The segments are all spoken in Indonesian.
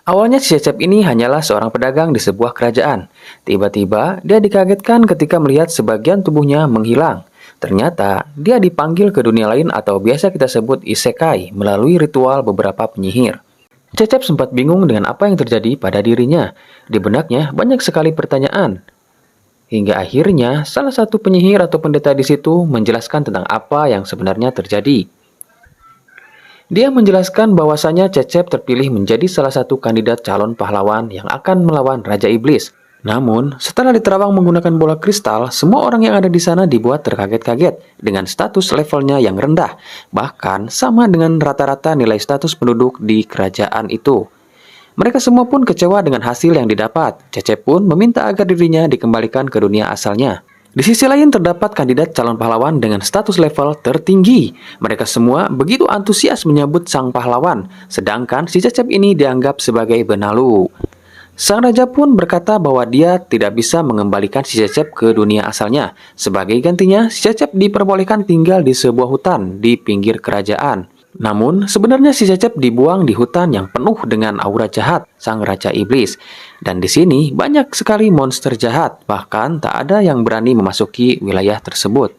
Awalnya si Cecep ini hanyalah seorang pedagang di sebuah kerajaan. Tiba-tiba, dia dikagetkan ketika melihat sebagian tubuhnya menghilang. Ternyata, dia dipanggil ke dunia lain atau biasa kita sebut isekai melalui ritual beberapa penyihir. Cecep sempat bingung dengan apa yang terjadi pada dirinya. Di benaknya banyak sekali pertanyaan. Hingga akhirnya, salah satu penyihir atau pendeta di situ menjelaskan tentang apa yang sebenarnya terjadi. Dia menjelaskan bahwasanya Cecep terpilih menjadi salah satu kandidat calon pahlawan yang akan melawan Raja Iblis. Namun, setelah diterawang menggunakan bola kristal, semua orang yang ada di sana dibuat terkaget-kaget dengan status levelnya yang rendah, bahkan sama dengan rata-rata nilai status penduduk di kerajaan itu. Mereka semua pun kecewa dengan hasil yang didapat. Cecep pun meminta agar dirinya dikembalikan ke dunia asalnya. Di sisi lain terdapat kandidat calon pahlawan dengan status level tertinggi. Mereka semua begitu antusias menyambut sang pahlawan, sedangkan si Cecep ini dianggap sebagai benalu. Sang raja pun berkata bahwa dia tidak bisa mengembalikan si Cecep ke dunia asalnya. Sebagai gantinya, si Cecep diperbolehkan tinggal di sebuah hutan di pinggir kerajaan. Namun, sebenarnya si Cecep dibuang di hutan yang penuh dengan aura jahat sang Raja Iblis. Dan di sini banyak sekali monster jahat, bahkan tak ada yang berani memasuki wilayah tersebut.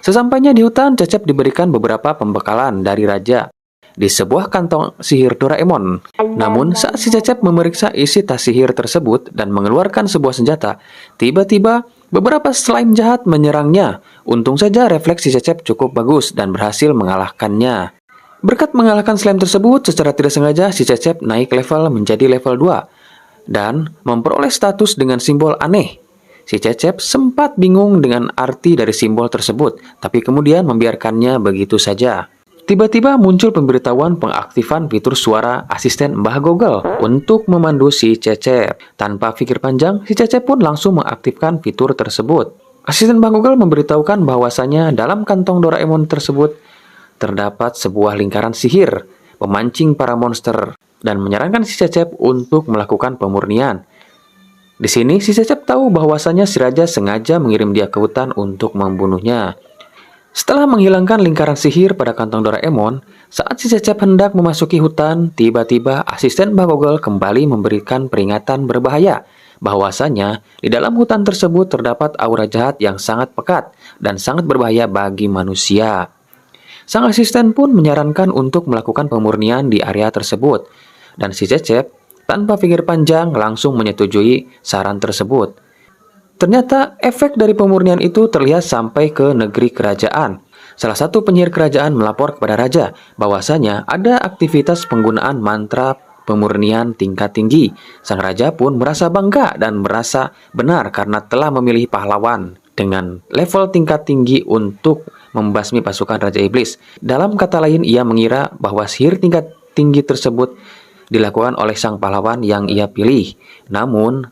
Sesampainya di hutan, Cecep diberikan beberapa pembekalan dari Raja di sebuah kantong sihir Doraemon. Namun, saat si Cecep memeriksa isi tas sihir tersebut dan mengeluarkan sebuah senjata, tiba-tiba beberapa slime jahat menyerangnya. Untung saja refleks si Cecep cukup bagus dan berhasil mengalahkannya. Berkat mengalahkan slime tersebut, secara tidak sengaja si Cecep naik level menjadi level 2 dan memperoleh status dengan simbol aneh. Si Cecep sempat bingung dengan arti dari simbol tersebut, tapi kemudian membiarkannya begitu saja. Tiba-tiba muncul pemberitahuan pengaktifan fitur suara asisten Mbah Google untuk memandu si Cecep. Tanpa pikir panjang, si Cecep pun langsung mengaktifkan fitur tersebut. Asisten Mbah Google memberitahukan bahwasanya dalam kantong Doraemon tersebut terdapat sebuah lingkaran sihir, memancing para monster, dan menyarankan si Cecep untuk melakukan pemurnian. Di sini si Cecep tahu bahwasanya si Raja sengaja mengirim dia ke hutan untuk membunuhnya. Setelah menghilangkan lingkaran sihir pada kantong Doraemon, saat si Cecep hendak memasuki hutan, tiba-tiba asisten Mbah Google kembali memberikan peringatan berbahaya, bahwasanya di dalam hutan tersebut terdapat aura jahat yang sangat pekat dan sangat berbahaya bagi manusia. Sang asisten pun menyarankan untuk melakukan pemurnian di area tersebut, dan si Cecep tanpa pikir panjang langsung menyetujui saran tersebut. Ternyata efek dari pemurnian itu terlihat sampai ke negeri kerajaan. Salah satu penyihir kerajaan melapor kepada raja bahwasanya ada aktivitas penggunaan mantra pemurnian tingkat tinggi. Sang raja pun merasa bangga dan merasa benar karena telah memilih pahlawan dengan level tingkat tinggi untuk membasmi pasukan Raja Iblis. Dalam kata lain, ia mengira bahwa sihir tingkat tinggi tersebut dilakukan oleh sang pahlawan yang ia pilih. Namun,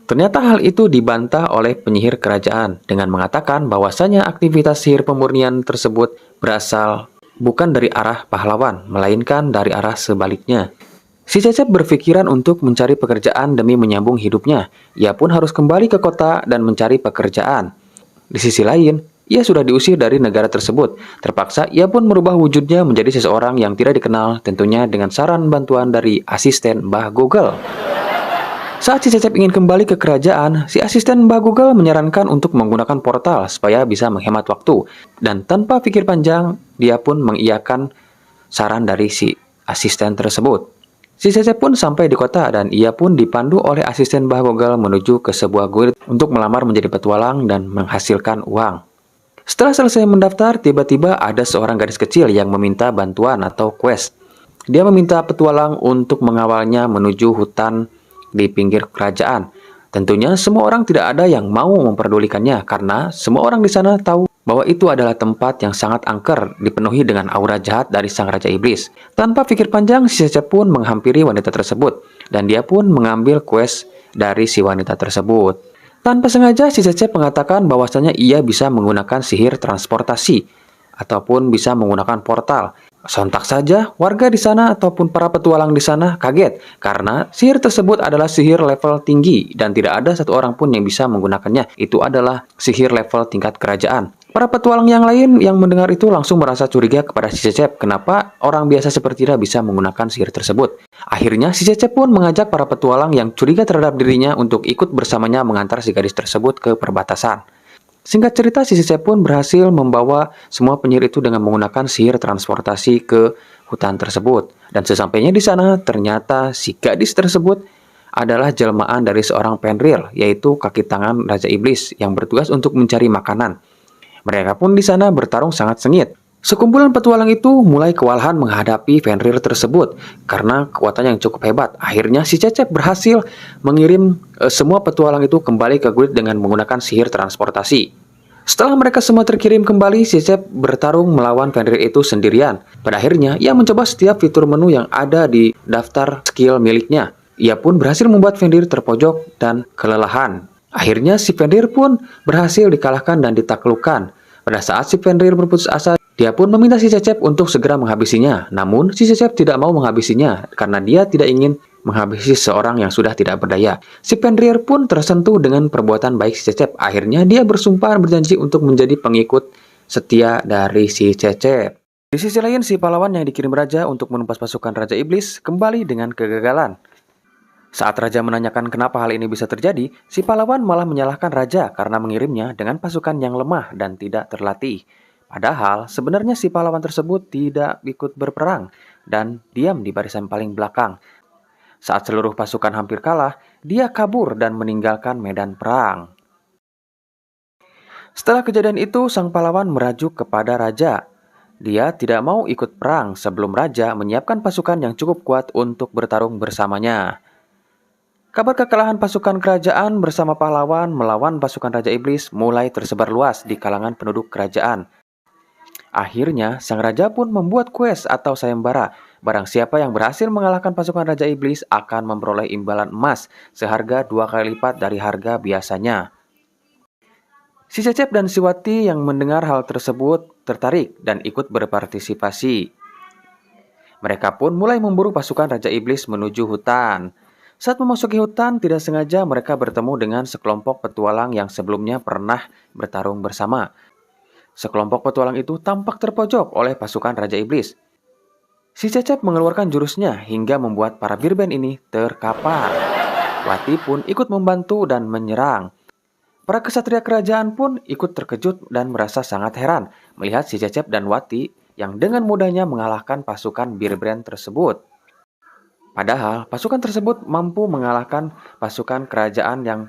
ternyata hal itu dibantah oleh penyihir kerajaan dengan mengatakan bahwasanya aktivitas sihir pemurnian tersebut berasal bukan dari arah pahlawan, melainkan dari arah sebaliknya. Si Cecep berpikiran untuk mencari pekerjaan demi menyambung hidupnya. Ia pun harus kembali ke kota dan mencari pekerjaan. Di sisi lain, ia sudah diusir dari negara tersebut. Terpaksa, ia pun merubah wujudnya menjadi seseorang yang tidak dikenal, tentunya dengan saran bantuan dari asisten Mbah Google. Saat si Cecep ingin kembali ke kerajaan, si asisten Mbah Google menyarankan untuk menggunakan portal supaya bisa menghemat waktu. Dan tanpa pikir panjang, dia pun mengiyakan saran dari si asisten tersebut. Si Cecep pun sampai di kota dan ia pun dipandu oleh asisten Mbah Google menuju ke sebuah guild untuk melamar menjadi petualang dan menghasilkan uang. Setelah selesai mendaftar, tiba-tiba ada seorang gadis kecil yang meminta bantuan atau quest. Dia meminta petualang untuk mengawalnya menuju hutan di pinggir kerajaan. Tentunya semua orang tidak ada yang mau memperdulikannya karena semua orang di sana tahu bahwa itu adalah tempat yang sangat angker, dipenuhi dengan aura jahat dari sang Raja Iblis. Tanpa pikir panjang, si Cecep pun menghampiri wanita tersebut dan dia pun mengambil quest dari si wanita tersebut. Tanpa sengaja, si Cecep mengatakan bahwasanya ia bisa menggunakan sihir transportasi ataupun bisa menggunakan portal. Sontak saja, warga di sana ataupun para petualang di sana kaget karena sihir tersebut adalah sihir level tinggi dan tidak ada satu orang pun yang bisa menggunakannya. Itu adalah sihir level tingkat kerajaan. Para petualang yang lain yang mendengar itu langsung merasa curiga kepada si Cecep. Kenapa orang biasa seperti dia bisa menggunakan sihir tersebut? Akhirnya si Cecep pun mengajak para petualang yang curiga terhadap dirinya untuk ikut bersamanya mengantar si gadis tersebut ke perbatasan. Singkat cerita, si Cecep pun berhasil membawa semua penyihir itu dengan menggunakan sihir transportasi ke hutan tersebut. Dan sesampainya di sana, ternyata si gadis tersebut adalah jelmaan dari seorang Fenrir, yaitu kaki tangan Raja Iblis yang bertugas untuk mencari makanan. Mereka pun di sana bertarung sangat sengit. Sekumpulan petualang itu mulai kewalahan menghadapi Fenrir tersebut karena kekuatannya yang cukup hebat. Akhirnya si Cecep berhasil mengirim semua petualang itu kembali ke guild dengan menggunakan sihir transportasi. Setelah mereka semua terkirim kembali, si Cecep bertarung melawan Fenrir itu sendirian. Pada akhirnya, ia mencoba setiap fitur menu yang ada di daftar skill miliknya. Ia pun berhasil membuat Fenrir terpojok dan kelelahan. Akhirnya si Fenrir pun berhasil dikalahkan dan ditaklukkan. Pada saat si Fenrir berputus asa, dia pun meminta si Cecep untuk segera menghabisinya. Namun si Cecep tidak mau menghabisinya karena dia tidak ingin menghabisi seorang yang sudah tidak berdaya. Si Fenrir pun tersentuh dengan perbuatan baik si Cecep. Akhirnya dia bersumpah berjanji untuk menjadi pengikut setia dari si Cecep. Di sisi lain, si pahlawan yang dikirim raja untuk menumpas pasukan Raja Iblis kembali dengan kegagalan. Saat raja menanyakan kenapa hal ini bisa terjadi, si pahlawan malah menyalahkan raja karena mengirimnya dengan pasukan yang lemah dan tidak terlatih. Padahal sebenarnya si pahlawan tersebut tidak ikut berperang dan diam di barisan paling belakang. Saat seluruh pasukan hampir kalah, dia kabur dan meninggalkan medan perang. Setelah kejadian itu, sang pahlawan merajuk kepada raja. Dia tidak mau ikut perang sebelum raja menyiapkan pasukan yang cukup kuat untuk bertarung bersamanya. Kabar kekalahan pasukan kerajaan bersama pahlawan melawan pasukan Raja Iblis mulai tersebar luas di kalangan penduduk kerajaan. Akhirnya, sang raja pun membuat kues atau sayembara. Barang siapa yang berhasil mengalahkan pasukan Raja Iblis akan memperoleh imbalan emas seharga 2 kali lipat dari harga biasanya. Si Cecep dan si Wati yang mendengar hal tersebut tertarik dan ikut berpartisipasi. Mereka pun mulai memburu pasukan Raja Iblis menuju hutan. Saat memasuki hutan, tidak sengaja mereka bertemu dengan sekelompok petualang yang sebelumnya pernah bertarung bersama. Sekelompok petualang itu tampak terpojok oleh pasukan Raja Iblis. Si Cecep mengeluarkan jurusnya hingga membuat para birben ini terkapar. Wati pun ikut membantu dan menyerang. Para kesatria kerajaan pun ikut terkejut dan merasa sangat heran melihat si Cecep dan Wati yang dengan mudahnya mengalahkan pasukan birben tersebut. Padahal pasukan tersebut mampu mengalahkan pasukan kerajaan yang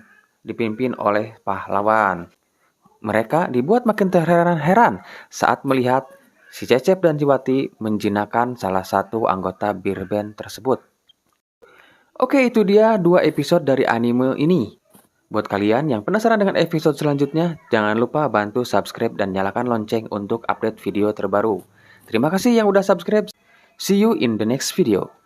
dipimpin oleh pahlawan. Mereka dibuat makin terheran-heran saat melihat si Cecep dan si Wati menjinakkan salah satu anggota birben tersebut. Oke, itu dia 2 episode dari anime ini. Buat kalian yang penasaran dengan episode selanjutnya, jangan lupa bantu subscribe dan nyalakan lonceng untuk update video terbaru. Terima kasih yang udah subscribe. See you in the next video.